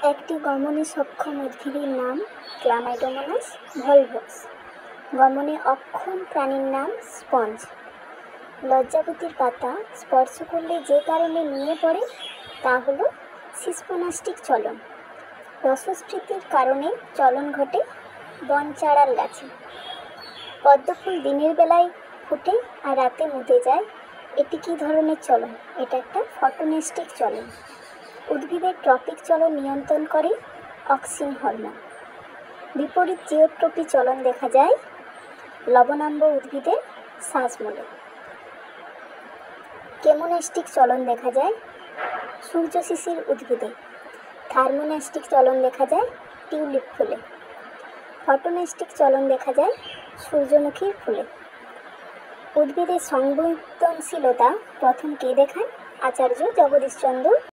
একটি গমনে সক্ষম উদ্ভিদের নাম ক্লামাইডোমোনাস ভলভক্স। গমনে অক্ষম প্রাণীর নাম স্পঞ্জ। লজ্জাবতীর পাতা স্পর্শ করলে যে কারণে নুয়ে পড়ে তা হল সিস্পোনাস্টিক চলন। রসস্ফীতির কারণে চলন ঘটে বনচাঁড়াল গাছে। পদ্মফুল দিনের বেলায় ফুটে আর রাতে মুদে যায়, এটি কী ধরনের চলন? এটা একটা ফটোনেস্টিক চলন। উদ্ভিদের ট্রপিক চলন নিয়ন্ত্রণ করে অক্সিন হরমোন। বিপরীত জিওট্রপি চলন দেখা যায় লবণাম্ব উদ্ভিদের শ্বাসমূলে। কেমোনেস্টিক চলন দেখা যায় সূর্যশিশির উদ্ভিদে। থার্মোনেস্টিক চলন দেখা যায় টিউলিপ ফুলে। ফটোনেস্টিক চলন দেখা যায় সূর্যমুখীর ফুলে। উদ্ভিদের সংবেদনশীলতা প্রথম কে দেখান? আচার্য জগদীশচন্দ্র